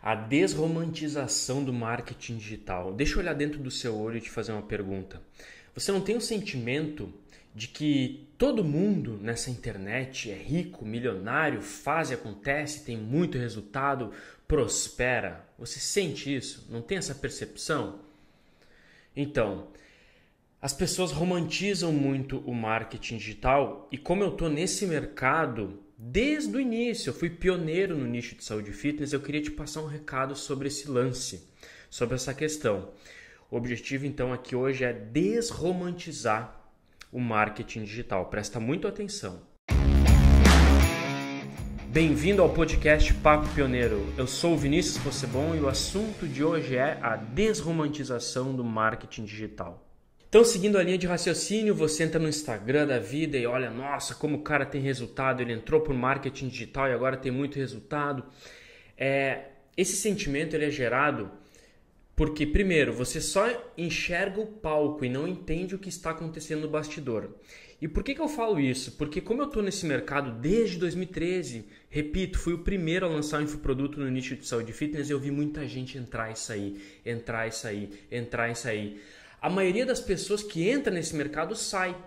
A desromantização do marketing digital. Deixa eu olhar dentro do seu olho e te fazer uma pergunta. Você não tem o sentimento de que todo mundo nessa internet é rico, milionário, faz e acontece, tem muito resultado, prospera? Você sente isso? Não tem essa percepção? Então, as pessoas romantizam muito o marketing digital e como eu estou nesse mercado desde o início, eu fui pioneiro no nicho de saúde e fitness, eu queria te passar um recado sobre esse lance, sobre essa questão. O objetivo então aqui hoje é desromantizar o marketing digital. Presta muito atenção. Bem-vindo ao podcast Papo Pioneiro. Eu sou o Vinícius Possebon e o assunto de hoje é a desromantização do marketing digital. Então, seguindo a linha de raciocínio, você entra no Instagram da vida e olha, nossa, como o cara tem resultado, ele entrou por marketing digital e agora tem muito resultado. Esse sentimento ele é gerado porque, primeiro, você só enxerga o palco e não entende o que está acontecendo no bastidor. E por que eu falo isso? Porque como eu estou nesse mercado desde 2013, repito, fui o primeiro a lançar um infoproduto no nicho de saúde e fitness, eu vi muita gente entrar e sair, entrar e sair, entrar e sair. A maioria das pessoas que entram nesse mercado sai,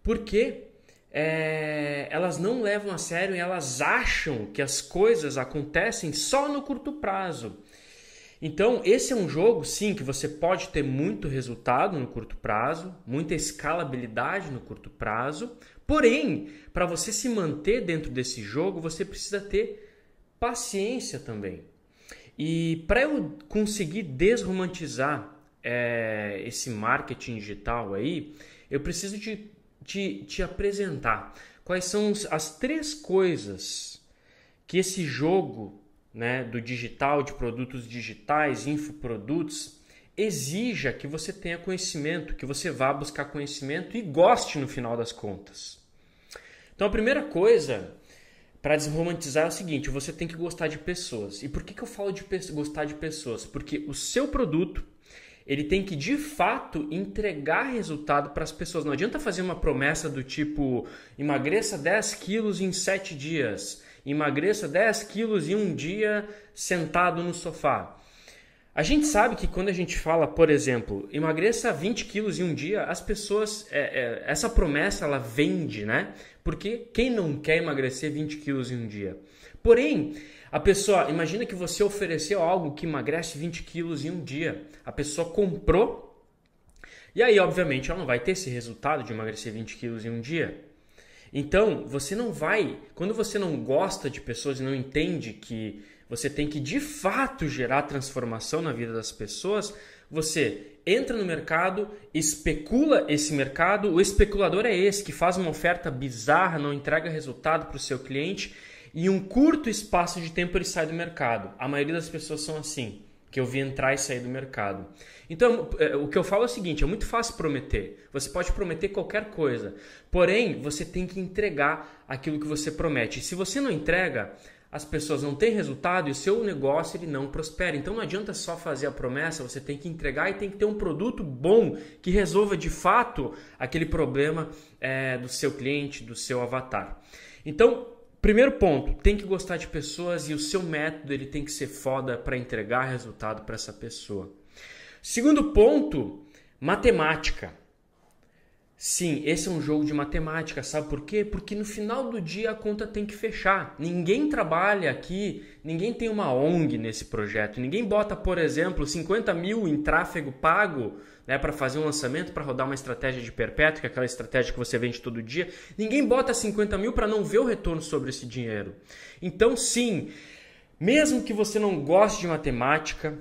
porque elas não levam a sério e elas acham que as coisas acontecem só no curto prazo. Então, esse é um jogo, sim, que você pode ter muito resultado no curto prazo, muita escalabilidade no curto prazo, porém, para você se manter dentro desse jogo, você precisa ter paciência também. E para eu conseguir desromantizar esse marketing digital aí, eu preciso te apresentar quais são as três coisas que esse jogo, né, do digital, de produtos digitais, infoprodutos, exija que você tenha conhecimento, que você vá buscar conhecimento e goste no final das contas. Então a primeira coisa para desromantizar é o seguinte, você tem que gostar de pessoas. E por que eu falo de gostar de pessoas? Porque o seu produto ele tem que, de fato, entregar resultado para as pessoas. Não adianta fazer uma promessa do tipo emagreça 10 quilos em 7 dias, emagreça 10 quilos em um dia sentado no sofá. A gente sabe que quando a gente fala, por exemplo, emagreça 20 quilos em um dia, as pessoas, essa promessa ela vende, né? Porque quem não quer emagrecer 20 quilos em um dia? Porém, a pessoa, imagina que você ofereceu algo que emagrece 20 quilos em um dia. A pessoa comprou e aí, obviamente, ela não vai ter esse resultado de emagrecer 20 quilos em um dia. Então, você não vai... Quando você não gosta de pessoas e não entende que você tem que, de fato, gerar transformação na vida das pessoas, você entra no mercado, especula esse mercado. O especulador é esse que faz uma oferta bizarra, não entrega resultado para o seu cliente e em um curto espaço de tempo ele sai do mercado. A maioria das pessoas são assim, que eu vi entrar e sair do mercado. Então, o que eu falo é o seguinte, é muito fácil prometer. Você pode prometer qualquer coisa, porém, você tem que entregar aquilo que você promete. E se você não entrega, as pessoas não têm resultado e o seu negócio ele não prospera. Então, não adianta só fazer a promessa, você tem que entregar e tem que ter um produto bom que resolva de fato aquele problema do seu cliente, do seu avatar. Então, primeiro ponto, tem que gostar de pessoas e o seu método ele tem que ser foda para entregar resultado para essa pessoa. Segundo ponto, matemática. Sim, esse é um jogo de matemática, sabe por quê? Porque no final do dia a conta tem que fechar. Ninguém trabalha aqui, ninguém tem uma ONG nesse projeto. Ninguém bota, por exemplo, 50 mil em tráfego pago, né, para fazer um lançamento, para rodar uma estratégia de perpétuo, que é aquela estratégia que você vende todo dia. Ninguém bota 50 mil para não ver o retorno sobre esse dinheiro. Então, sim, mesmo que você não goste de matemática,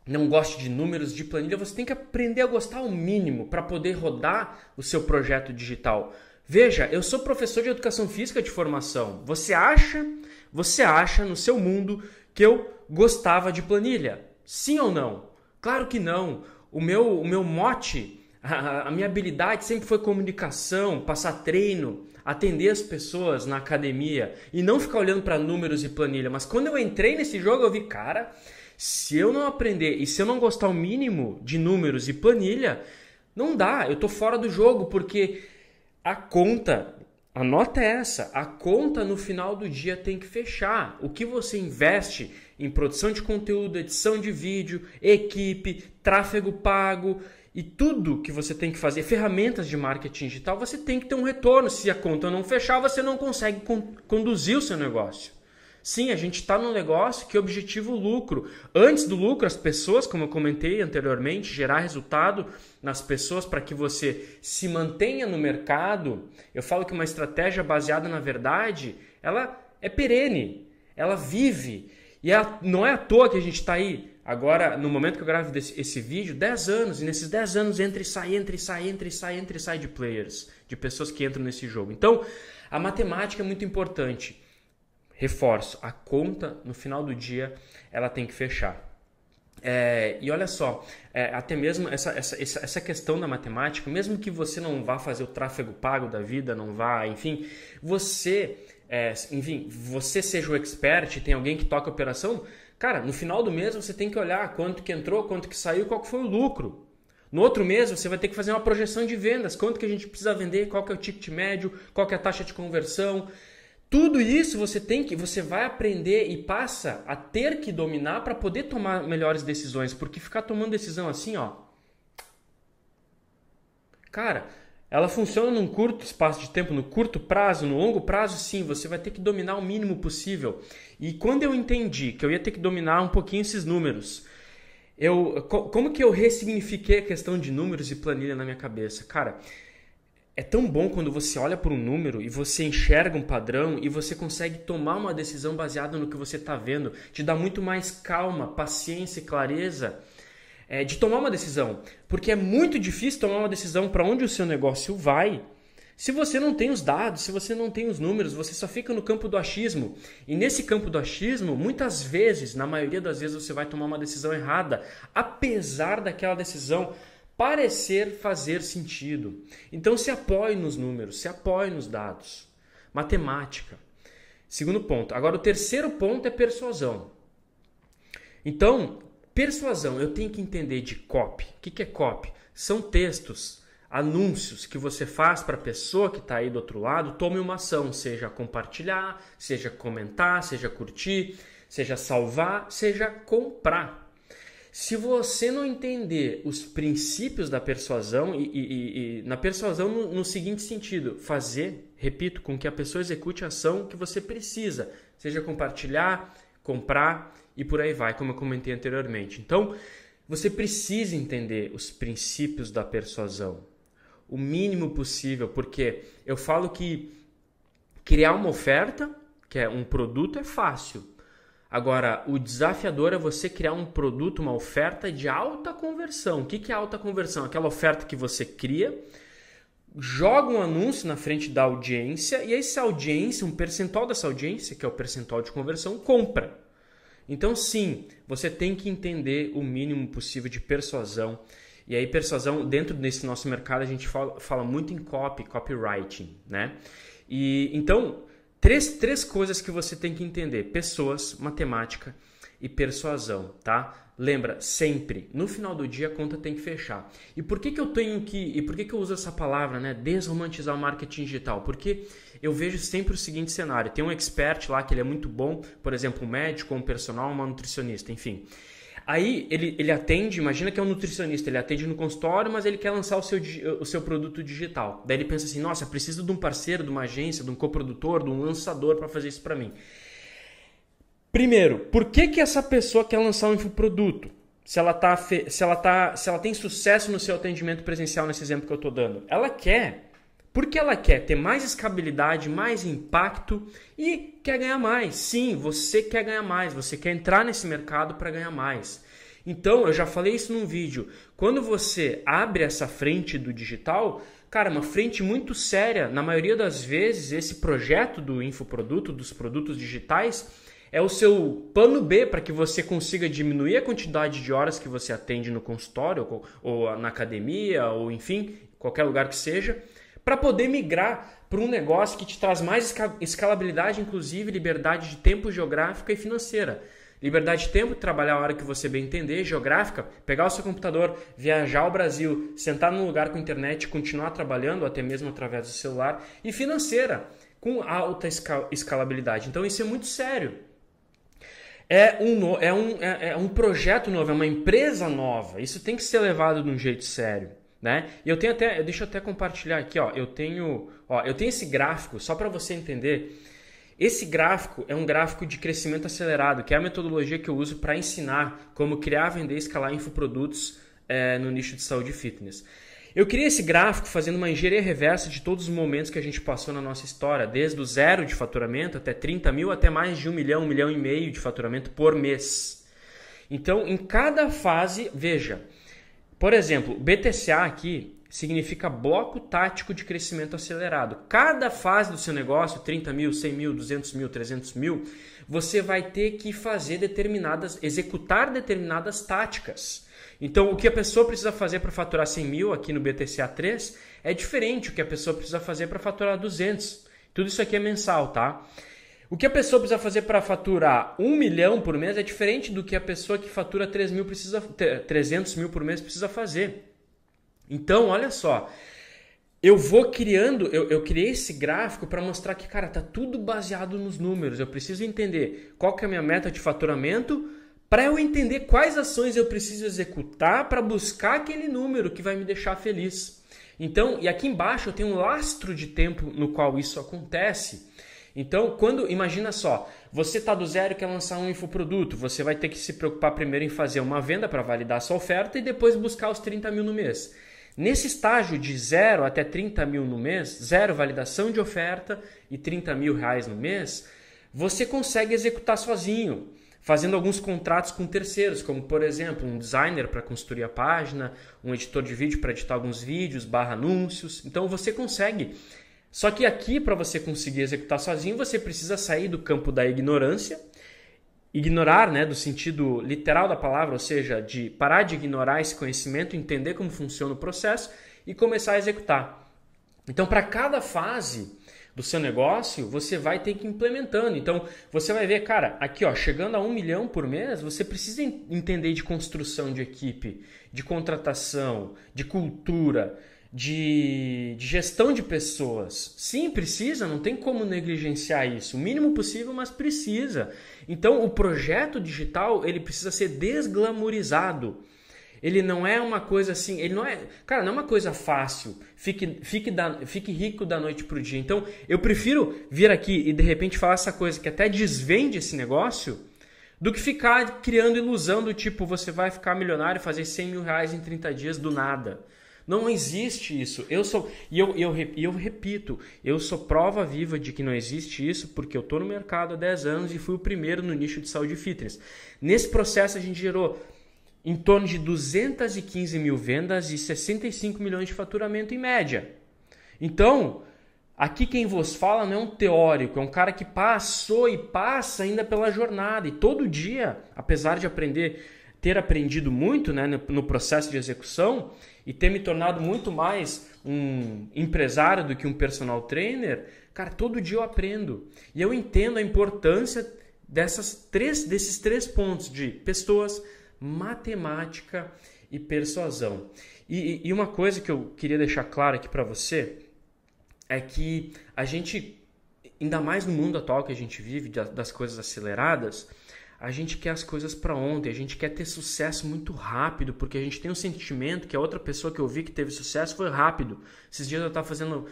não goste de números, de planilha, você tem que aprender a gostar ao mínimo para poder rodar o seu projeto digital. Veja, eu sou professor de educação física de formação. Você acha no seu mundo que eu gostava de planilha? Sim ou não? Claro que não. O meu mote, a minha habilidade sempre foi comunicação, passar treino, atender as pessoas na academia e não ficar olhando para números e planilha. Mas quando eu entrei nesse jogo, eu vi, cara, se eu não aprender e se eu não gostar o mínimo de números e planilha, não dá, eu tô fora do jogo, porque a conta a nota é essa, a conta no final do dia tem que fechar. O que você investe em produção de conteúdo, edição de vídeo, equipe, tráfego pago e tudo que você tem que fazer, ferramentas de marketing digital, você tem que ter um retorno. Se a conta não fechar, você não consegue conduzir o seu negócio. Sim, a gente está num negócio que objetivo o lucro. Antes do lucro, as pessoas, como eu comentei anteriormente, gerar resultado nas pessoas para que você se mantenha no mercado. Eu falo que uma estratégia baseada na verdade, ela é perene, ela vive. E não é à toa que a gente está aí, agora, no momento que eu gravo esse vídeo, 10 anos. E nesses 10 anos entra e sai de players, de pessoas que entram nesse jogo. Então, a matemática é muito importante. Reforço, a conta no final do dia ela tem que fechar. E olha só, até mesmo essa questão da matemática, mesmo que você não vá fazer o tráfego pago da vida, não vá, enfim, você seja o expert, tem alguém que toca a operação, cara, no final do mês você tem que olhar quanto que entrou, quanto que saiu, qual que foi o lucro. No outro mês você vai ter que fazer uma projeção de vendas, quanto que a gente precisa vender, qual que é o ticket médio, qual que é a taxa de conversão. Tudo isso você vai aprender e passa a ter que dominar para poder tomar melhores decisões, porque ficar tomando decisão assim, ó, cara, ela funciona num curto espaço de tempo, no curto prazo, no longo prazo, sim, você vai ter que dominar o mínimo possível. E quando eu entendi que eu ia ter que dominar um pouquinho esses números, como que eu ressignifiquei a questão de números e planilha na minha cabeça? Cara, é tão bom quando você olha para um número e você enxerga um padrão e você consegue tomar uma decisão baseada no que você está vendo. Te dá muito mais calma, paciência e clareza de tomar uma decisão. Porque é muito difícil tomar uma decisão para onde o seu negócio vai se você não tem os dados, se você não tem os números, você só fica no campo do achismo. E nesse campo do achismo, muitas vezes, na maioria das vezes, você vai tomar uma decisão errada, apesar daquela decisão parecer fazer sentido. Então se apoie nos números, se apoie nos dados. Matemática. Segundo ponto. Agora o terceiro ponto é persuasão. Então, persuasão, eu tenho que entender de copy. O que é copy? São textos, anúncios que você faz para a pessoa que está aí do outro lado, tome uma ação, seja compartilhar, seja comentar, seja curtir, seja salvar, seja comprar. Se você não entender os princípios da persuasão, e na persuasão no seguinte sentido, fazer, repito, com que a pessoa execute a ação que você precisa, seja compartilhar, comprar e por aí vai, como eu comentei anteriormente. Então, você precisa entender os princípios da persuasão, o mínimo possível, porque eu falo que criar uma oferta, que é um produto, é fácil. Agora, o desafiador é você criar um produto, uma oferta de alta conversão. O que é alta conversão? Aquela oferta que você cria, joga um anúncio na frente da audiência e essa audiência, um percentual dessa audiência, que é o percentual de conversão, compra. Então, sim, você tem que entender o mínimo possível de persuasão. E aí, persuasão, dentro desse nosso mercado, a gente fala muito em copywriting, né? E então, Três coisas que você tem que entender: pessoas, matemática e persuasão, tá? Lembra, sempre, no final do dia a conta tem que fechar. E por que eu uso essa palavra, né? Desromantizar o marketing digital? Porque eu vejo sempre o seguinte cenário: tem um expert lá que ele é muito bom, por exemplo, um médico, um personal, uma nutricionista, enfim. Aí ele atende, imagina que é um nutricionista, ele atende no consultório, mas ele quer lançar o seu produto digital. Daí ele pensa assim, nossa, preciso de um parceiro, de uma agência, de um coprodutor, de um lançador para fazer isso para mim. Primeiro, por que essa pessoa quer lançar um infoproduto? Se ela tem sucesso no seu atendimento presencial, nesse exemplo que eu estou dando. Ela quer. Porque ela quer ter mais escalabilidade, mais impacto e quer ganhar mais. Sim, você quer ganhar mais, você quer entrar nesse mercado para ganhar mais. Então, eu já falei isso num vídeo. Quando você abre essa frente do digital, cara, uma frente muito séria. Na maioria das vezes, esse projeto do infoproduto, dos produtos digitais, é o seu plano B para que você consiga diminuir a quantidade de horas que você atende no consultório ou na academia, ou enfim, qualquer lugar que seja, para poder migrar para um negócio que te traz mais escalabilidade, inclusive liberdade de tempo geográfica e financeira. Liberdade de tempo, trabalhar a hora que você bem entender. Geográfica, pegar o seu computador, viajar ao Brasil, sentar num lugar com internet e continuar trabalhando, até mesmo através do celular. E financeira, com alta escalabilidade. Então isso é muito sério. É um projeto novo, é uma empresa nova. Isso tem que ser levado de um jeito sério, né? E deixa eu até compartilhar aqui, ó. Eu tenho esse gráfico, só para você entender. Esse gráfico é um gráfico de crescimento acelerado, que é a metodologia que eu uso para ensinar como criar, vender e escalar infoprodutos no nicho de saúde e fitness. Eu criei esse gráfico fazendo uma engenharia reversa de todos os momentos que a gente passou na nossa história, desde o 0 de faturamento até 30 mil, até mais de 1 milhão, 1,5 milhão de faturamento por mês. Então, em cada fase, veja, por exemplo, BTCA aqui significa bloco tático de crescimento acelerado. Cada fase do seu negócio, 30 mil, 100 mil, 200 mil, 300 mil, você vai ter que executar determinadas táticas. Então, o que a pessoa precisa fazer para faturar 100 mil aqui no BTCA 3 é diferente do que a pessoa precisa fazer para faturar 200. Tudo isso aqui é mensal, tá? O que a pessoa precisa fazer para faturar 1 milhão por mês é diferente do que a pessoa que fatura 300 mil por mês precisa fazer. Então, olha só, eu criei esse gráfico para mostrar que, cara, tá tudo baseado nos números. Eu preciso entender qual que é a minha meta de faturamento para eu entender quais ações eu preciso executar para buscar aquele número que vai me deixar feliz. Então, e aqui embaixo eu tenho um lastro de tempo no qual isso acontece. Então, imagina só, você está do zero e quer lançar um infoproduto, você vai ter que se preocupar primeiro em fazer uma venda para validar a sua oferta e depois buscar os 30 mil no mês. Nesse estágio de 0 até 30 mil no mês, 0 validação de oferta e 30 mil reais no mês, você consegue executar sozinho, fazendo alguns contratos com terceiros, como por exemplo um designer para construir a página, um editor de vídeo para editar alguns vídeos, /anúncios. Então você consegue. Só que aqui, para você conseguir executar sozinho, você precisa sair do campo da ignorância. Ignorar, né, do sentido literal da palavra, ou seja, de parar de ignorar esse conhecimento, entender como funciona o processo e começar a executar. Então, para cada fase do seu negócio, você vai ter que ir implementando. Então, você vai ver, cara, aqui, ó, chegando a 1 milhão por mês, você precisa entender de construção de equipe, de contratação, de cultura, de gestão de pessoas. Sim, precisa, não tem como negligenciar isso. O mínimo possível, mas precisa. Então, o projeto digital, ele precisa ser desglamorizado. Ele não é uma coisa assim, ele não é, cara, não é uma coisa fácil. Fique rico da noite pro dia. Então, eu prefiro vir aqui e de repente falar essa coisa que até desvende esse negócio, do que ficar criando ilusão do tipo, você vai ficar milionário e fazer 100 mil reais em 30 dias do nada. Não existe isso. Eu repito, eu sou prova viva de que não existe isso, porque eu estou no mercado há 10 anos e fui o primeiro no nicho de saúde e fitness. Nesse processo a gente gerou em torno de 215 mil vendas e 65 milhões de faturamento em média. Então, aqui quem vos fala não é um teórico, é um cara que passou e passa ainda pela jornada. E todo dia, apesar de ter aprendido muito, né, no processo de execução e ter me tornado muito mais um empresário do que um personal trainer, cara, todo dia eu aprendo. E eu entendo a importância desses três pontos de pessoas, matemática e persuasão. E uma coisa que eu queria deixar claro aqui para você é que a gente, ainda mais no mundo atual que a gente vive, das coisas aceleradas, a gente quer as coisas para ontem, a gente quer ter sucesso muito rápido, porque a gente tem um sentimento que a outra pessoa que eu vi que teve sucesso foi rápido. Esses dias eu estava fazendo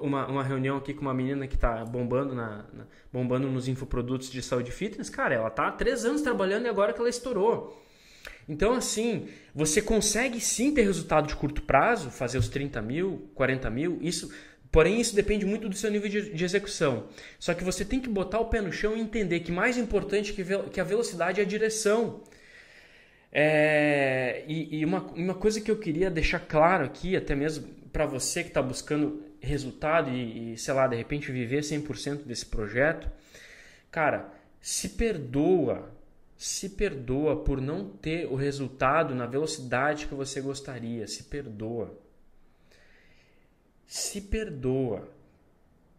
uma reunião aqui com uma menina que está bombando nos infoprodutos de saúde e fitness. Cara, ela está há 3 anos trabalhando e agora que ela estourou. Então, assim, você consegue sim ter resultado de curto prazo, fazer os 30 mil, 40 mil, porém isso depende muito do seu nível de execução. Só que você tem que botar o pé no chão e entender que mais importante que a velocidade é a direção. E uma coisa que eu queria deixar claro aqui, até mesmo para você que está buscando resultado e, sei lá, de repente viver 100% desse projeto, cara, se perdoa por não ter o resultado na velocidade que você gostaria. Se perdoa.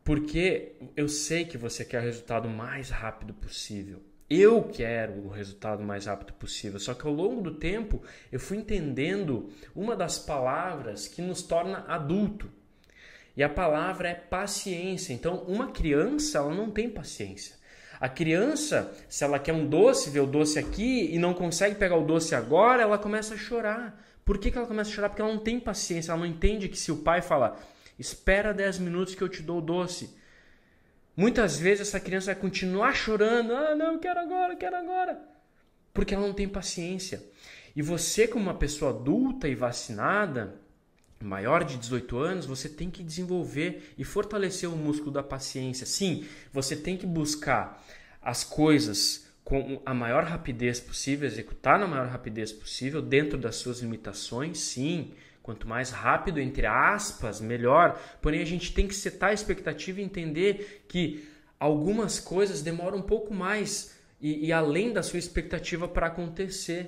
Porque eu sei que você quer o resultado mais rápido possível. Eu quero o resultado mais rápido possível. Só que ao longo do tempo eu fui entendendo uma das palavras que nos torna adulto. E a palavra é paciência. Então, uma criança, ela não tem paciência. A criança, se ela quer um doce, vê o doce aqui e não consegue pegar o doce agora, ela começa a chorar. Por que ela começa a chorar? Porque ela não tem paciência, ela não entende que se o pai fala, espera 10 minutos que eu te dou o doce. Muitas vezes essa criança vai continuar chorando, não, eu quero agora. Porque ela não tem paciência. E você, como uma pessoa adulta e vacinada, maior de 18 anos, você tem que desenvolver e fortalecer o músculo da paciência. Sim, você tem que buscar as coisas com a maior rapidez possível, executar na maior rapidez possível, dentro das suas limitações, sim. Quanto mais rápido, entre aspas, melhor. Porém, a gente tem que setar a expectativa e entender que algumas coisas demoram um pouco mais e além da sua expectativa para acontecer.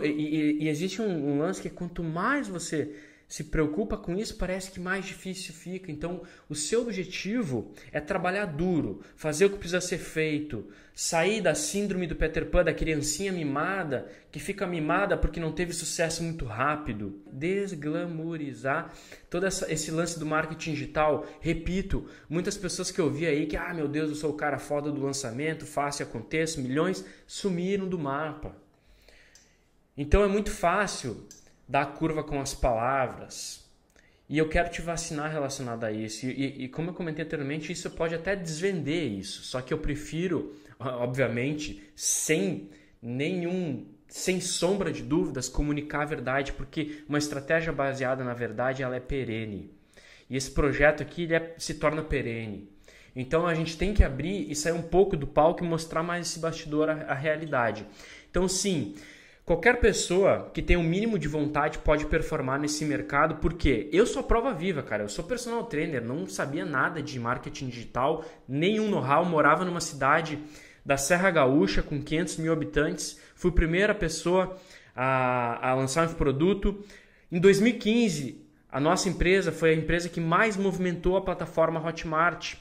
E existe um lance que quanto mais você se preocupa com isso, parece que mais difícil fica. Então, o seu objetivo é trabalhar duro, fazer o que precisa ser feito, sair da síndrome do Peter Pan, da criancinha mimada, que fica mimada porque não teve sucesso muito rápido. Desglamorizar todo esse lance do marketing digital. Repito, muitas pessoas que eu vi aí que, meu Deus, eu sou o cara foda do lançamento, faço e aconteça, milhões, sumiram do mapa. Então é muito fácil dar curva com as palavras. E eu quero te vacinar relacionado a isso. E como eu comentei anteriormente, isso pode até desvender isso. Só que eu prefiro, obviamente, sem sombra de dúvidas, comunicar a verdade, porque uma estratégia baseada na verdade, ela é perene. E esse projeto aqui se torna perene. Então a gente tem que abrir e sair um pouco do palco e mostrar mais esse bastidor, a realidade. Então sim, qualquer pessoa que tenha um mínimo de vontade pode performar nesse mercado, porque eu sou a prova viva, cara. Eu sou personal trainer, não sabia nada de marketing digital, nenhum know-how, morava numa cidade da Serra Gaúcha com 500 mil habitantes. Fui a primeira pessoa a lançar um produto. Em 2015, a nossa empresa foi a empresa que mais movimentou a plataforma Hotmart.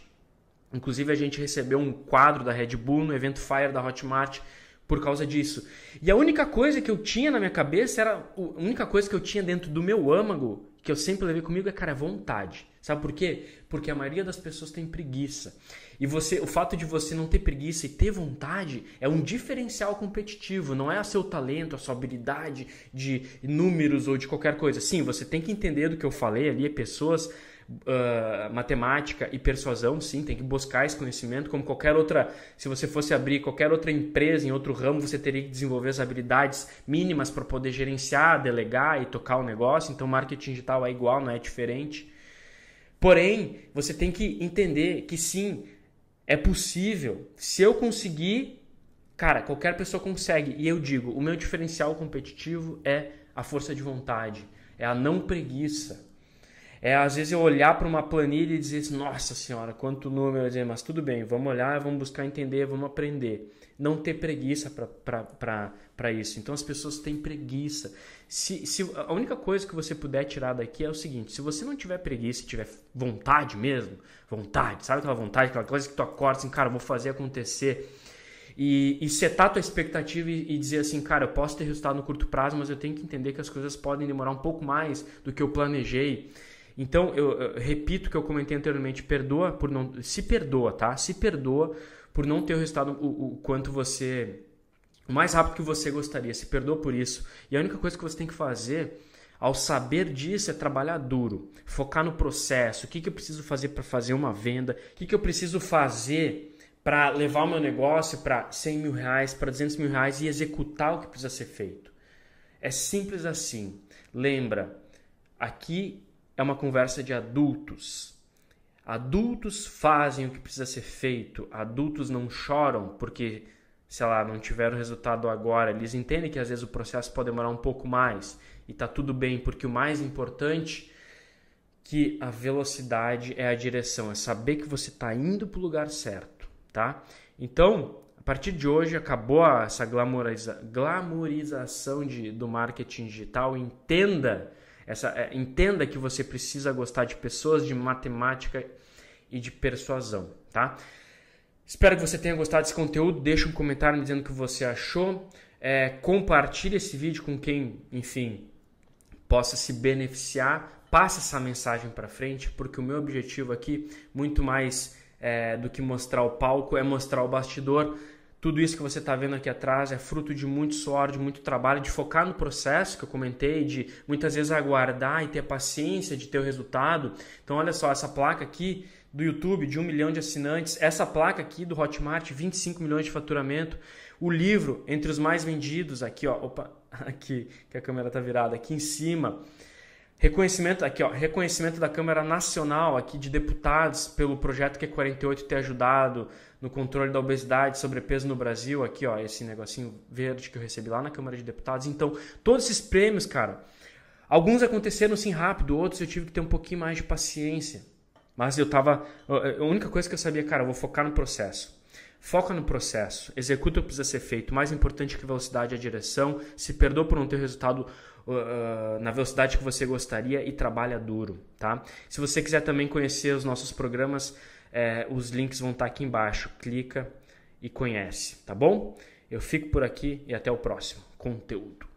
Inclusive, a gente recebeu um quadro da Red Bull no evento Fire da Hotmart por causa disso. E a única coisa que eu tinha na minha cabeça a única coisa que eu tinha dentro do meu âmago, que eu sempre levei comigo, é vontade. Sabe por quê? Porque a maioria das pessoas tem preguiça. E o fato de você não ter preguiça e ter vontade é um diferencial competitivo. Não é o seu talento, a sua habilidade de números ou de qualquer coisa. Sim, você tem que entender do que eu falei ali, pessoas... matemática e persuasão, sim, tem que buscar esse conhecimento como qualquer outra. Se você fosse abrir qualquer outra empresa em outro ramo, você teria que desenvolver as habilidades mínimas para poder gerenciar, delegar e tocar o negócio. Então marketing digital é igual, não é diferente. Porém, você tem que entender que sim, é possível. Se eu conseguir, cara, qualquer pessoa consegue. E eu digo, o meu diferencial competitivo é a força de vontade, é a não preguiça. Às vezes eu olhar para uma planilha e dizer assim, nossa senhora, quanto número, dizer, mas tudo bem, vamos olhar, vamos buscar entender, vamos aprender. Não ter preguiça para isso. Então as pessoas têm preguiça. A única coisa que você puder tirar daqui é o seguinte, se você não tiver preguiça e tiver vontade mesmo, vontade, sabe aquela vontade, aquela coisa que tu acorda assim, cara, vou fazer acontecer, e setar a tua expectativa e dizer assim, cara, eu posso ter resultado no curto prazo, mas eu tenho que entender que as coisas podem demorar um pouco mais do que eu planejei. Então, eu repito o que eu comentei anteriormente, se perdoa, tá? Se perdoa por não ter o resultado o mais rápido que você gostaria, se perdoa por isso. E a única coisa que você tem que fazer, ao saber disso, é trabalhar duro, focar no processo, o que eu preciso fazer para fazer uma venda, o que eu preciso fazer para levar o meu negócio para 100 mil reais, para 200 mil reais e executar o que precisa ser feito. É simples assim. Lembra, aqui é uma conversa de adultos. Adultos fazem o que precisa ser feito. Adultos não choram porque, sei lá, não tiveram resultado agora. Eles entendem que às vezes o processo pode demorar um pouco mais. E tá tudo bem, porque o mais importante que a velocidade é a direção. É saber que você está indo para o lugar certo, tá? Então, a partir de hoje, acabou essa glamorização do marketing digital. Entenda que você precisa gostar de pessoas, de matemática e de persuasão, tá? Espero que você tenha gostado desse conteúdo. Deixa um comentário me dizendo o que você achou. Compartilhe esse vídeo com quem, enfim, possa se beneficiar. Passe essa mensagem para frente, porque o meu objetivo aqui, muito mais do que mostrar o palco, é mostrar o bastidor. Tudo isso que você está vendo aqui atrás é fruto de muito suor, de muito trabalho, de focar no processo que eu comentei, de muitas vezes aguardar e ter paciência de ter o resultado. Então olha só, essa placa aqui do YouTube de 1 milhão de assinantes, essa placa aqui do Hotmart, 25 milhões de faturamento, o livro entre os mais vendidos, aqui ó, aqui que a câmera está virada, aqui em cima, reconhecimento aqui ó, reconhecimento da Câmara Nacional aqui de deputados pelo projeto Q48 ter ajudado no controle da obesidade e sobrepeso no Brasil, aqui ó, esse negocinho verde que eu recebi lá na Câmara de Deputados. Então, todos esses prêmios, cara, alguns aconteceram assim rápido, outros eu tive que ter um pouquinho mais de paciência. Mas a única coisa que eu sabia, cara, eu vou focar no processo. Foca no processo, executa o que precisa ser feito. Mais importante que velocidade é a direção. Se perdoa por não ter resultado na velocidade que você gostaria e trabalha duro, tá? Se você quiser também conhecer os nossos programas, os links vão estar aqui embaixo. Clica e conhece, tá bom? Eu fico por aqui e até o próximo conteúdo.